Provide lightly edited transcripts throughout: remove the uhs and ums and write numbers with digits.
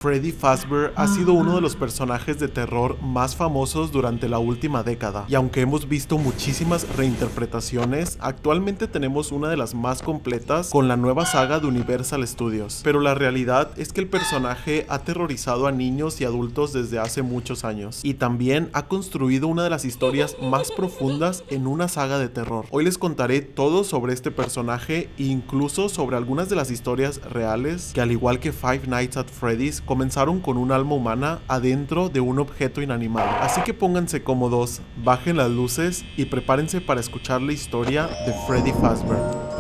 Freddy Fazbear ha sido uno de los personajes de terror más famosos durante la última década, y aunque hemos visto muchísimas reinterpretaciones, actualmente tenemos una de las más completas con la nueva saga de Universal Studios. Pero la realidad es que el personaje ha aterrorizado a niños y adultos desde hace muchos años, y también ha construido una de las historias más profundas en una saga de terror. Hoy les contaré todo sobre este personaje e incluso sobre algunas de las historias reales que, al igual que Five Nights at Freddy's, comenzaron con un alma humana adentro de un objeto inanimado. Así que pónganse cómodos, bajen las luces y prepárense para escuchar la historia de Freddy Fazbear.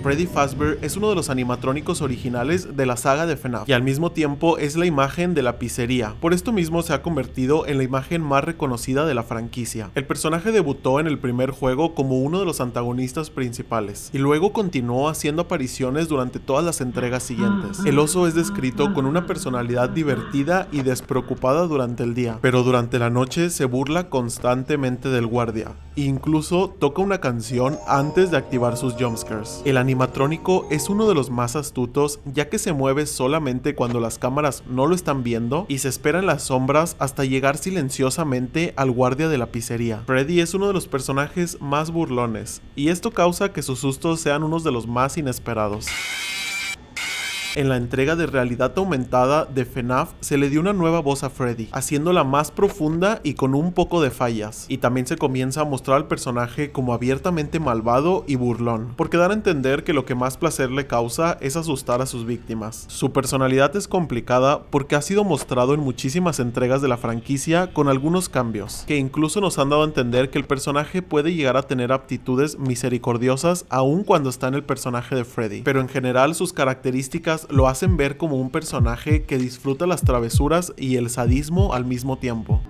Freddy Fazbear es uno de los animatrónicos originales de la saga de FNAF y al mismo tiempo es la imagen de la pizzería. Por esto mismo se ha convertido en la imagen más reconocida de la franquicia. El personaje debutó en el primer juego como uno de los antagonistas principales y luego continuó haciendo apariciones durante todas las entregas siguientes. El oso es descrito con una personalidad divertida y despreocupada durante el día, pero durante la noche se burla constantemente del guardia e incluso toca una canción antes de activar sus jumpscares. El animatrónico es uno de los más astutos, ya que se mueve solamente cuando las cámaras no lo están viendo y se espera en las sombras hasta llegar silenciosamente al guardia de la pizzería. Freddy es uno de los personajes más burlones, y esto causa que sus sustos sean unos de los más inesperados. En la entrega de realidad aumentada de FNAF se le dio una nueva voz a Freddy, haciéndola más profunda y con un poco de fallas, y también se comienza a mostrar al personaje como abiertamente malvado y burlón, porque dan a entender que lo que más placer le causa es asustar a sus víctimas. Su personalidad es complicada porque ha sido mostrado en muchísimas entregas de la franquicia con algunos cambios, que incluso nos han dado a entender que el personaje puede llegar a tener aptitudes misericordiosas aun cuando está en el personaje de Freddy, pero en general sus características lo hacen ver como un personaje que disfruta las travesuras y el sadismo al mismo tiempo.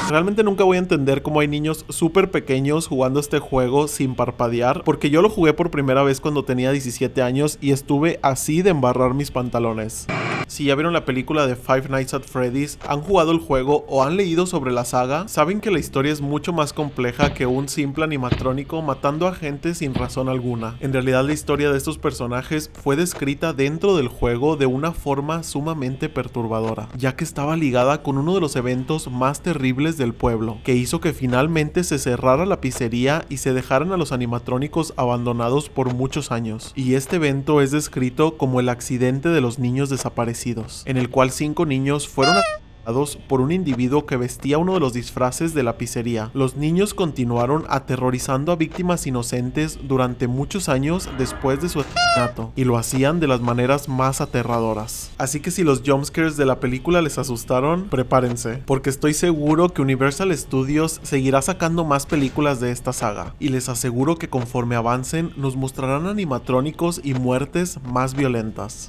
Realmente nunca voy a entender cómo hay niños súper pequeños jugando este juego sin parpadear, porque yo lo jugué por primera vez cuando tenía 17 años y estuve así de embarrar mis pantalones. Si ya vieron la película de Five Nights at Freddy's, han jugado el juego o han leído sobre la saga, saben que la historia es mucho más compleja que un simple animatrónico matando a gente sin razón alguna. En realidad la historia de estos personajes fue descrita dentro del juego de una forma sumamente perturbadora, ya que estaba ligada con uno de los eventos más terribles del pueblo, que hizo que finalmente se cerrara la pizzería y se dejaran a los animatrónicos abandonados por muchos años. Y este evento es descrito como el accidente de los niños desaparecidos, en el cual 5 niños fueron asesinados por un individuo que vestía uno de los disfraces de la pizzería. Los niños continuaron aterrorizando a víctimas inocentes durante muchos años después de su asesinato, y lo hacían de las maneras más aterradoras. Así que si los jumpscares de la película les asustaron, prepárense, porque estoy seguro que Universal Studios seguirá sacando más películas de esta saga, y les aseguro que conforme avancen nos mostrarán animatrónicos y muertes más violentas.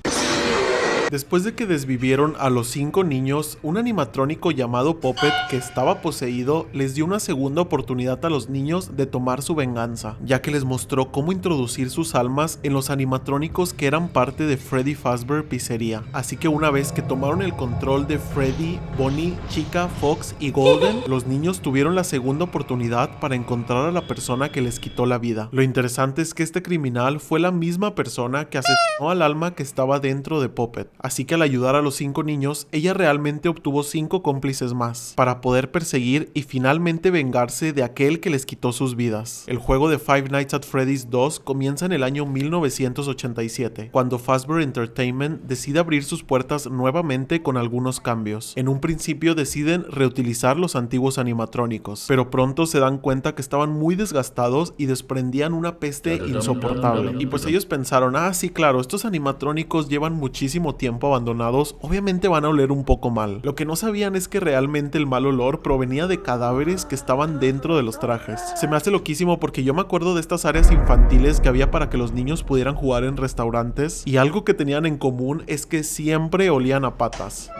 Después de que desvivieron a los 5 niños, un animatrónico llamado Puppet, que estaba poseído, les dio una segunda oportunidad a los niños de tomar su venganza, ya que les mostró cómo introducir sus almas en los animatrónicos que eran parte de Freddy Fazbear Pizzería. Así que una vez que tomaron el control de Freddy, Bonnie, Chica, Fox y Golden, los niños tuvieron la segunda oportunidad para encontrar a la persona que les quitó la vida. Lo interesante es que este criminal fue la misma persona que asesinó al alma que estaba dentro de Puppet. Así que al ayudar a los 5 niños, ella realmente obtuvo 5 cómplices más para poder perseguir y finalmente vengarse de aquel que les quitó sus vidas. El juego de Five Nights at Freddy's 2 comienza en el año 1987, cuando Fazbear Entertainment decide abrir sus puertas nuevamente con algunos cambios. En un principio deciden reutilizar los antiguos animatrónicos, pero pronto se dan cuenta que estaban muy desgastados y desprendían una peste insoportable. Y pues ellos pensaron, sí claro, estos animatrónicos llevan muchísimo tiempo abandonados, obviamente van a oler un poco mal. Lo que no sabían es que realmente el mal olor provenía de cadáveres que estaban dentro de los trajes. Se me hace loquísimo porque yo me acuerdo de estas áreas infantiles que había para que los niños pudieran jugar en restaurantes, y algo que tenían en común es que siempre olían a patas.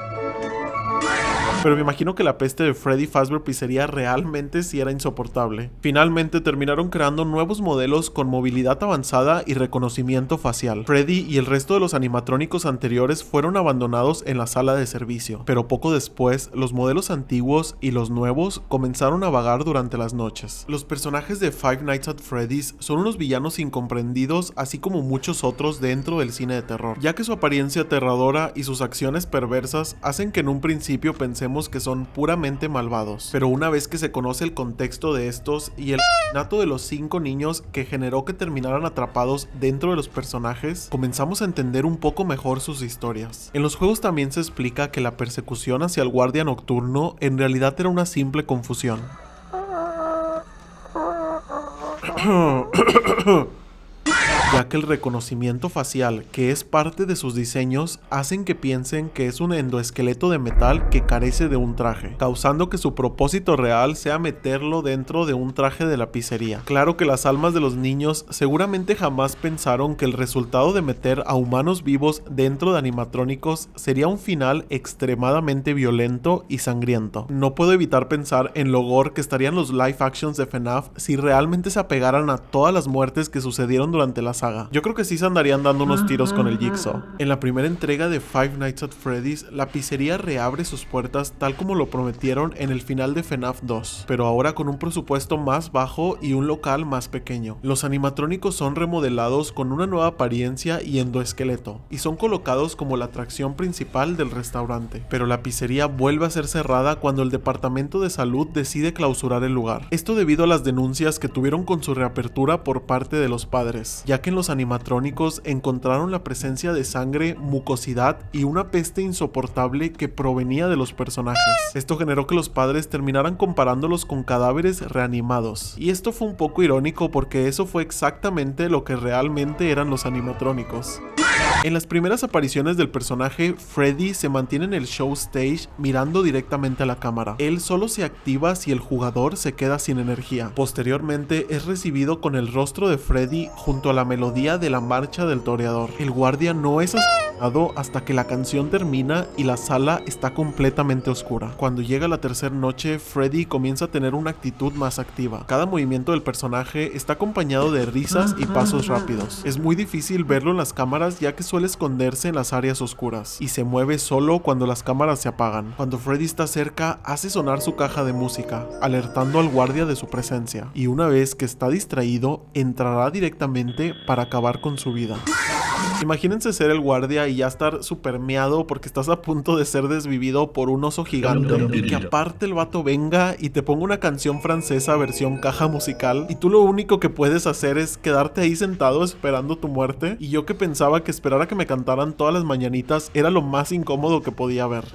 Pero me imagino que la peste de Freddy Fazbear Pizzeria realmente sí era insoportable. Finalmente terminaron creando nuevos modelos con movilidad avanzada y reconocimiento facial. Freddy y el resto de los animatrónicos anteriores fueron abandonados en la sala de servicio, pero poco después los modelos antiguos y los nuevos comenzaron a vagar durante las noches. Los personajes de Five Nights at Freddy's son unos villanos incomprendidos, así como muchos otros dentro del cine de terror, ya que su apariencia aterradora y sus acciones perversas hacen que en un principio pensemos que son puramente malvados, pero una vez que se conoce el contexto de estos y el asesinato de los 5 niños que generó que terminaran atrapados dentro de los personajes, comenzamos a entender un poco mejor sus historias. En los juegos también se explica que la persecución hacia el guardia nocturno en realidad era una simple confusión. Ya que el reconocimiento facial, que es parte de sus diseños, hacen que piensen que es un endoesqueleto de metal que carece de un traje, causando que su propósito real sea meterlo dentro de un traje de la pizzería. Claro que las almas de los niños seguramente jamás pensaron que el resultado de meter a humanos vivos dentro de animatrónicos sería un final extremadamente violento y sangriento. No puedo evitar pensar en lo gore que estarían los live actions de FNAF si realmente se apegaran a todas las muertes que sucedieron durante la saga. Yo creo que sí se andarían dando unos tiros con el Jigsaw. En la primera entrega de Five Nights at Freddy's, la pizzería reabre sus puertas tal como lo prometieron en el final de FNAF 2, pero ahora con un presupuesto más bajo y un local más pequeño. Los animatrónicos son remodelados con una nueva apariencia y endoesqueleto, y son colocados como la atracción principal del restaurante. Pero la pizzería vuelve a ser cerrada cuando el departamento de salud decide clausurar el lugar. Esto debido a las denuncias que tuvieron con su reapertura por parte de los padres, ya que en los animatrónicos encontraron la presencia de sangre, mucosidad y una peste insoportable que provenía de los personajes. Esto generó que los padres terminaran comparándolos con cadáveres reanimados. Y esto fue un poco irónico porque eso fue exactamente lo que realmente eran los animatrónicos. En las primeras apariciones del personaje, Freddy se mantiene en el show stage mirando directamente a la cámara. Él solo se activa si el jugador se queda sin energía. Posteriormente es recibido con el rostro de Freddy junto a la melodía de la marcha del toreador. El guardia no es asesinado hasta que la canción termina y la sala está completamente oscura. Cuando llega la tercera noche, Freddy comienza a tener una actitud más activa. Cada movimiento del personaje está acompañado de risas y pasos rápidos. Es muy difícil verlo en las cámaras ya que suele esconderse en las áreas oscuras y se mueve solo cuando las cámaras se apagan. Cuando Freddy está cerca, hace sonar su caja de música, alertando al guardia de su presencia, y una vez que está distraído, entrará directamente para acabar con su vida. Imagínense ser el guardia y ya estar super meado porque estás a punto de ser desvivido por un oso gigante y que aparte el vato venga y te ponga una canción francesa versión caja musical y tú lo único que puedes hacer es quedarte ahí sentado esperando tu muerte. Y yo que pensaba que esperar a que me cantaran todas las mañanitas era lo más incómodo que podía haber.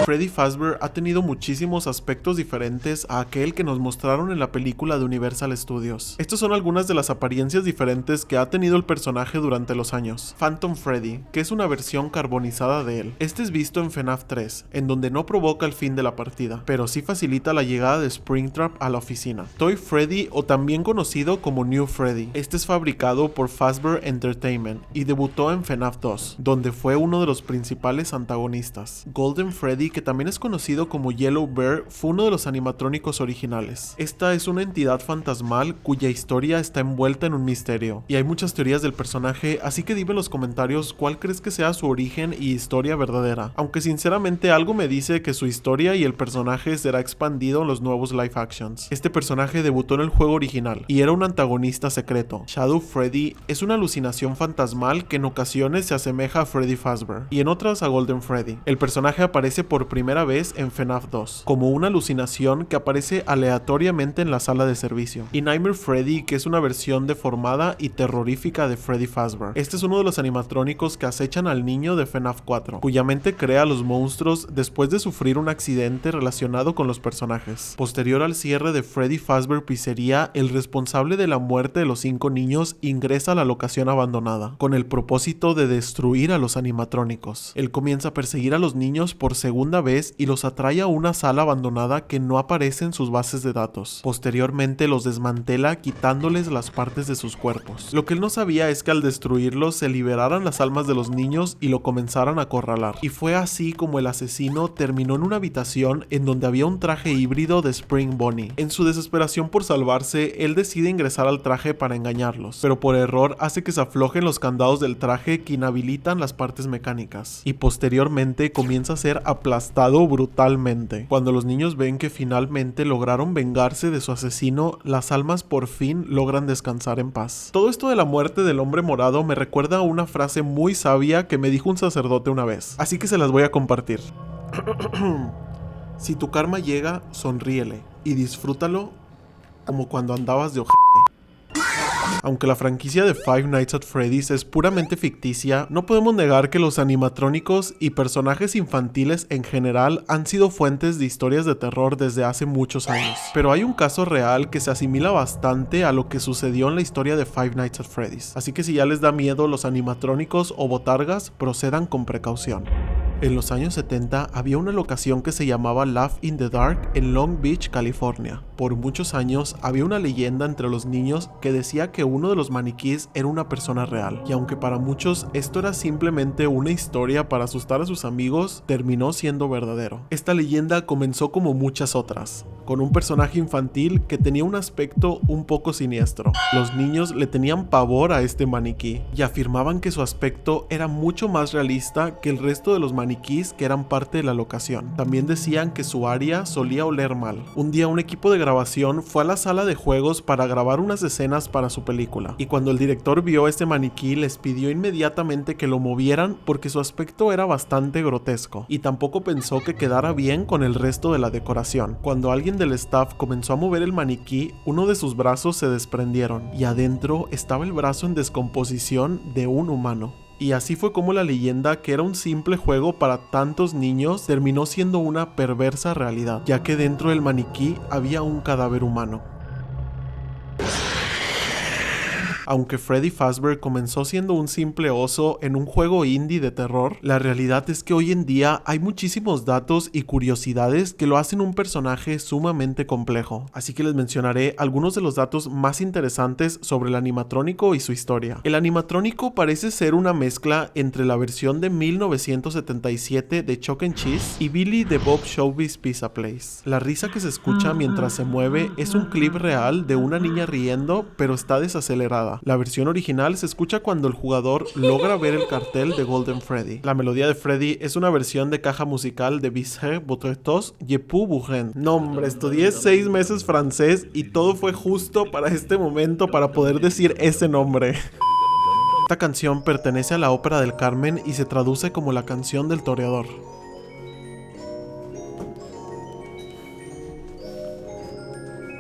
Freddy Fazbear ha tenido muchísimos aspectos diferentes a aquel que nos mostraron en la película de Universal Studios. Estas son algunas de las apariencias diferentes que ha tenido el personaje durante los años. Phantom Freddy, que es una versión carbonizada de él. Este es visto en FNAF 3, en donde no provoca el fin de la partida, pero sí facilita la llegada de Springtrap a la oficina. Toy Freddy, o también conocido como New Freddy. Este es fabricado por Fazbear Entertainment y debutó en FNAF 2, donde fue uno de los principales antagonistas. Golden Freddy, que también es conocido como Yellow Bear, fue uno de los animatrónicos originales. Esta es una entidad fantasmal cuya historia está envuelta en un misterio, y hay muchas teorías del personaje, así que dime en los comentarios cuál crees que sea su origen y historia verdadera, aunque sinceramente algo me dice que su historia y el personaje será expandido en los nuevos live actions. Este personaje debutó en el juego original, y era un antagonista secreto. Shadow Freddy es una alucinación fantasmal que en ocasiones se asemeja a Freddy Fazbear, y en otras a Golden Freddy. El personaje aparece por primera vez en FNAF 2, como una alucinación que aparece aleatoriamente en la sala de servicio. Y Nightmare Freddy, que es una versión deformada y terrorífica de Freddy Fazbear. Este es uno de los animatrónicos que acechan al niño de FNAF 4, cuya mente crea a los monstruos después de sufrir un accidente relacionado con los personajes. Posterior al cierre de Freddy Fazbear Pizzeria, el responsable de la muerte de los 5 niños ingresa a la locación abandonada, con el propósito de destruir a los animatrónicos. Él comienza a perseguir a los niños por segunda segunda vez y los atrae a una sala abandonada que no aparece en sus bases de datos. Posteriormente los desmantela quitándoles las partes de sus cuerpos. Lo que él no sabía es que al destruirlos se liberaran las almas de los niños y lo comenzaran a acorralar. Y fue así como el asesino terminó en una habitación en donde había un traje híbrido de Spring Bonnie. En su desesperación por salvarse, él decide ingresar al traje para engañarlos, pero por error hace que se aflojen los candados del traje que inhabilitan las partes mecánicas, y posteriormente comienza a ser aplastado brutalmente. Cuando los niños ven que finalmente lograron vengarse de su asesino, las almas por fin logran descansar en paz. Todo esto de la muerte del hombre morado me recuerda a una frase muy sabia que me dijo un sacerdote una vez, así que se las voy a compartir. Si tu karma llega, sonríele y disfrútalo como cuando andabas de ojete. Aunque la franquicia de Five Nights at Freddy's es puramente ficticia, no podemos negar que los animatrónicos y personajes infantiles en general han sido fuentes de historias de terror desde hace muchos años. Pero hay un caso real que se asimila bastante a lo que sucedió en la historia de Five Nights at Freddy's. Así que si ya les da miedo los animatrónicos o botargas, procedan con precaución. En los años 70 había una locación que se llamaba Laugh in the Dark en Long Beach, California. Por muchos años había una leyenda entre los niños que decía que uno de los maniquíes era una persona real. Y aunque para muchos esto era simplemente una historia para asustar a sus amigos, terminó siendo verdadero. Esta leyenda comenzó como muchas otras, con un personaje infantil que tenía un aspecto un poco siniestro. Los niños le tenían pavor a este maniquí y afirmaban que su aspecto era mucho más realista que el resto de los maniquíes que eran parte de la locación. También decían que su área solía oler mal. Un día un equipo de grabación fue a la sala de juegos para grabar unas escenas para su película, y cuando el director vio este maniquí les pidió inmediatamente que lo movieran porque su aspecto era bastante grotesco y tampoco pensó que quedara bien con el resto de la decoración. Cuando alguien del staff comenzó a mover el maniquí, uno de sus brazos se desprendieron y adentro estaba el brazo en descomposición de un humano. Y así fue como la leyenda, que era un simple juego para tantos niños, terminó siendo una perversa realidad, ya que dentro del maniquí había un cadáver humano. Aunque Freddy Fazbear comenzó siendo un simple oso en un juego indie de terror, la realidad es que hoy en día hay muchísimos datos y curiosidades que lo hacen un personaje sumamente complejo. Así que les mencionaré algunos de los datos más interesantes sobre el animatrónico y su historia. El animatrónico parece ser una mezcla entre la versión de 1977 de Chuck E. Cheese y Billy de Bob Showbiz Pizza Place. La risa que se escucha mientras se mueve es un clip real de una niña riendo, pero está desacelerada. La versión original se escucha cuando el jugador logra ver el cartel de Golden Freddy. La melodía de Freddy es una versión de caja musical de Bisher Botretos Je Peux Bougen. No hombre, estudié 6 meses francés y todo fue justo para este momento para poder decir ese nombre. Esta canción pertenece a la ópera del Carmen y se traduce como la canción del toreador.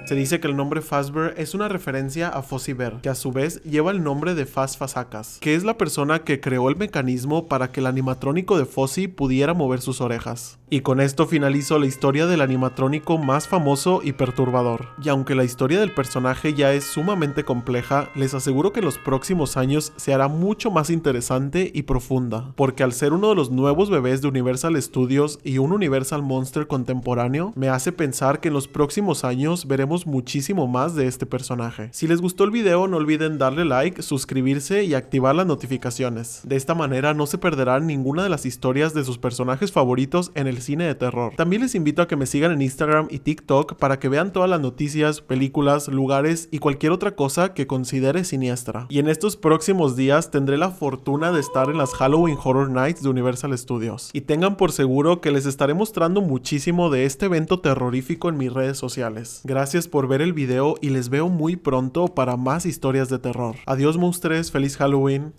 Se dice que el nombre Fazbear es una referencia a Fozzie Bear, que a su vez lleva el nombre de Faz Fazakas, que es la persona que creó el mecanismo para que el animatrónico de Fozzie pudiera mover sus orejas. Y con esto finalizo la historia del animatrónico más famoso y perturbador. Y aunque la historia del personaje ya es sumamente compleja, les aseguro que en los próximos años se hará mucho más interesante y profunda, porque al ser uno de los nuevos bebés de Universal Studios y un Universal Monster contemporáneo, me hace pensar que en los próximos años veremos muchísimo más de este personaje. Si les gustó el video, no olviden darle like, suscribirse y activar las notificaciones. De esta manera no se perderán ninguna de las historias de sus personajes favoritos en el cine de terror. También les invito a que me sigan en Instagram y TikTok para que vean todas las noticias, películas, lugares y cualquier otra cosa que considere siniestra. Y en estos próximos días tendré la fortuna de estar en las Halloween Horror Nights de Universal Studios. Y tengan por seguro que les estaré mostrando muchísimo de este evento terrorífico en mis redes sociales. Gracias por ver el video y les veo muy pronto para más historias de terror. Adiós monstruos, feliz Halloween.